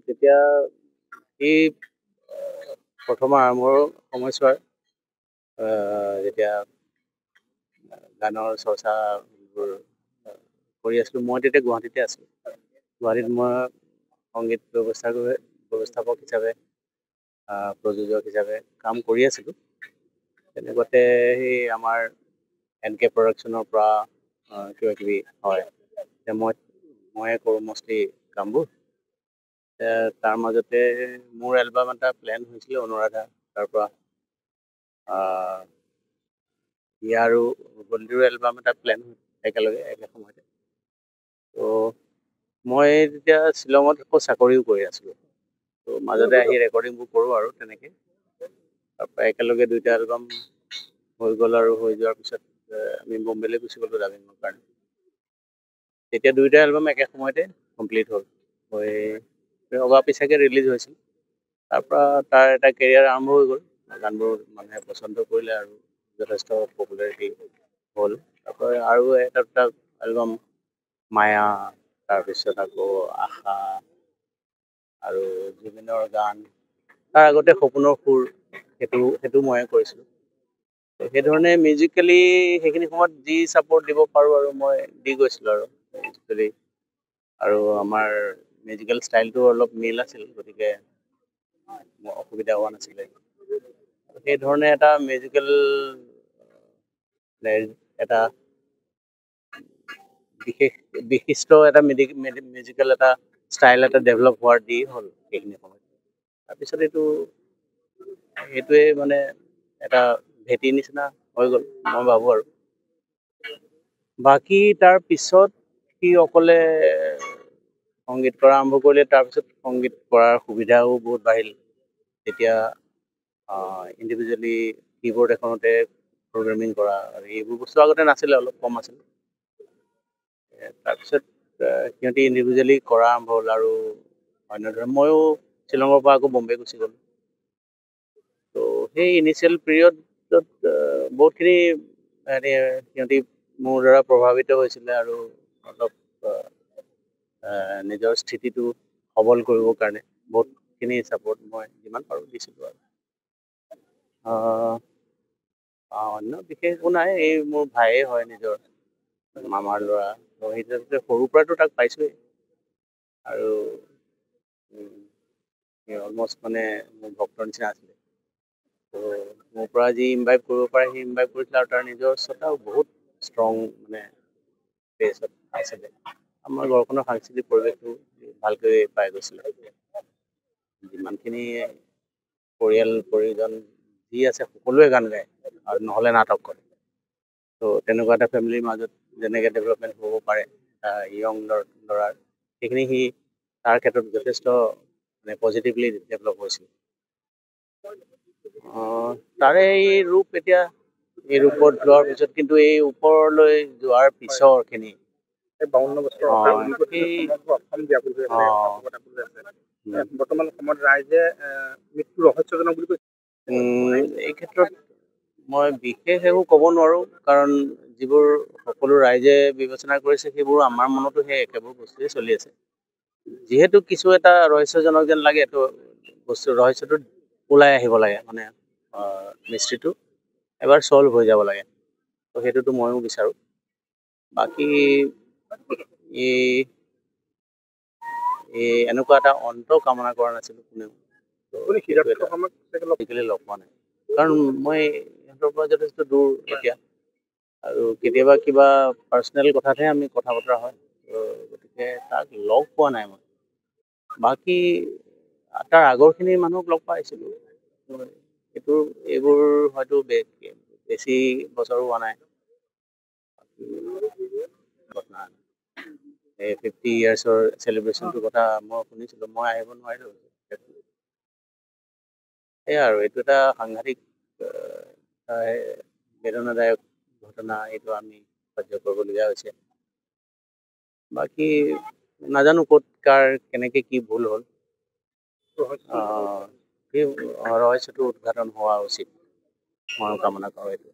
তেতিয়া এই প্ৰথম আৰম্ভৰ সময়ছোৱাৰ যেতিয়া গানৰ চৰ্চাবোৰ কৰি আছিলোঁ, মই তেতিয়া গুৱাহাটীতে আছিলোঁ। গুৱাহাটীত মই সংগীত ব্যৱস্থাপক হিচাপে প্ৰযোজক হিচাপে কাম কৰি আছিলোঁ। তেনেকুৱাতে সেই আমাৰ NK প্ৰডাকশ্যনৰ পৰা কিবা কিবি হয়, ময়ে কৰোঁ মষ্টলি কামবোৰ। তাৰ মাজতে মোৰ এলবাম এটা প্লেন হৈছিলে অনুৰাধা, তাৰ পৰা ইয়াৰো বলিউডৰ এলবাম এটা প্লেন একেলগে একে সময়তে। ত' মই তেতিয়া শ্বিলঙত আকৌ চাকৰিও কৰি আছিলোঁ। ত' মাজতে আহি ৰেকৰ্ডিংবোৰ কৰোঁ আৰু তেনেকৈ। তাৰপৰা একেলগে দুইটা এলবাম হৈ গ'ল আৰু হৈ যোৱাৰ পিছত আমি বম্বেলৈ গুচি গ'লোঁ ডাবিঙৰ কাৰণে। তেতিয়া দুইটা এলবাম একে সময়তে কমপ্লিট হ'ল, হৈ অগা পিছাকৈ ৰিলিজ হৈছিল। তাৰপৰা তাৰ এটা কেৰিয়াৰ আৰম্ভ হৈ গ'ল, গানবোৰ মানুহে পচন্দ কৰিলে আৰু যথেষ্ট পপুলাৰিটি হ'ল। তাৰপৰা আৰু এটা দুটা এলবাম মায়া, তাৰপিছত আকৌ আশা আৰু জুবিনৰ গান, তাৰ আগতে সপোনৰ সুৰ, সেইটো ময়ে কৰিছিলোঁ। সেইধৰণে মিউজিকেলি সেইখিনি সময়ত যি ছাপোৰ্ট দিব পাৰোঁ আৰু মই দি গৈছিলোঁ আৰু মিউজিকেলি। আৰু আমাৰ মিউজিকেল ষ্টাইলটো অলপ মিল আছিল, গতিকে অসুবিধা হোৱা নাছিলে। সেইধৰণে এটা মিউজিকেল এটা বিশিষ্ট এটা মিউজিকেল এটা ষ্টাইল এটা ডেভেলপ হোৱাৰ দি হ'ল সেইখিনি সময়ত। তাৰপিছত সেইটোৱে মানে এটা ভেটি নিচিনা হৈ গ'ল, মই ভাবোঁ আৰু। বাকী তাৰ পিছত সি অকলে সংগীত কৰা আৰম্ভ কৰিলে, তাৰপিছত সংগীত কৰাৰ সুবিধাও বহুত বাঢ়িল। তেতিয়া ইণ্ডিভিজুৱেলি কীবৰ্ড এখনতে প্ৰগ্ৰেমিং কৰা, আৰু এইবোৰ বস্তু আগতে নাছিলে, অলপ কম আছিল। তাৰপিছত সিহঁতি ইণ্ডিভিজুৱেলি কৰা আৰম্ভ হ'ল আৰু অন্যধৰণে ময়ো শ্বিলঙৰ পৰা আকৌ বম্বে গুচি গ'লোঁ। ত' সেই ইনিচিয়েল পিৰিয়ডত বহুতখিনি সিহঁতি মোৰ দ্বাৰা প্ৰভাৱিত হৈছিলে আৰু অলপ নিজৰ স্থিতিটো সবল কৰিবৰ কাৰণে বহুতখিনি ছাপোৰ্ট মই যিমান পাৰোঁ দিছিলোঁ আৰু। অন্য বিশেষ একো নাই, এই মোৰ ভায়েই হয়, নিজৰ মামাৰ ল'ৰা। ত' সেইটো সৰুৰ পৰাতো তাক পাইছোঁৱেই আৰু অলমষ্ট মানে মোৰ ভক্তৰ নিচিনা আছিলে। ত' মোৰ পৰা যি ইমবাইব কৰিব পাৰে সি ইমবাইব কৰিছিলে, আৰু তাৰ নিজস্বতাও বহুত ষ্ট্ৰং মানে বেছত আছিলে। আমাৰ ঘৰখনৰ সাংস্কৃতিক পৰিৱেশটো ভালকৈ পাই গৈছিলে। যিমানখিনি পৰিজন যি আছে সকলোৱে গান গায় আৰু নহ'লে নাটক কৰে। ত' তেনেকুৱা এটা ফেমিলিৰ মাজত যেনেকৈ ডেভেলপমেণ্ট হ'ব পাৰে য়ং ল'ৰাৰ, সেইখিনি সি তাৰ ক্ষেত্ৰত যথেষ্ট মানে পজিটিভলি ডেভেলপ হৈছিল। তাৰে এই ৰূপত যোৱাৰ পিছত কিন্তু এই ওপৰলৈ যোৱাৰ পিছৰখিনি বৰ্তমান সময়ত ৰাইজে মৃত্যু ৰহস্যজনক বুলি কৈছে। এই ক্ষেত্ৰত মই বিশেষ একো ক'ব নোৱাৰোঁ, কাৰণ যিবোৰ সকলো ৰাইজে বিবেচনা কৰিছে সেইবোৰ আমাৰ মনতো সেই একেবোৰ বস্তুৱেই চলি আছে। যিহেতু কিছু এটা ৰহস্যজনক যেন লাগে, তো ৰহস্যটো ওলাই আহিব লাগে, মানে মিস্ট্ৰিটো এবাৰ ছল্ভ হৈ যাব লাগে। তো সেইটোতো ময়ো বিচাৰোঁ। বাকী এনেকুৱা এটা অন্ত কামনা কৰা নাছিলোঁ কোনেও, লগ পোৱা নাই, কাৰণ মই সিহঁতৰ পৰা যথেষ্ট দূৰ এতিয়া, আৰু কেতিয়াবা কিবা পাৰ্চনেল কথাতহে আমি কথা বতৰা হয়। গতিকে তাক লগ পোৱা নাই মই। বাকী তাৰ আগৰখিনি মানুহক লগ পাইছিলোঁ, এইবোৰ হয়তো বেছি বছৰো হোৱা নাই। এই 50 ইয়াৰ্ছৰ চেলিব্ৰেশ্যনটোৰ কথা মই শুনিছিলোঁ, মই আহিব নোৱাৰিলোঁ। সেয়া আৰু এইটো এটা সাংঘাতিক বেদনাদায়ক ঘটনা, এইটো আমি সহ্য কৰিবলগীয়া হৈছে। বাকী নাজানো ক'ত কাৰ কেনেকৈ কি ভুল হ'ল, সেই ৰহস্যটো উদঘাটন হোৱা উচিত, মই কামনা কৰোঁ এইটো।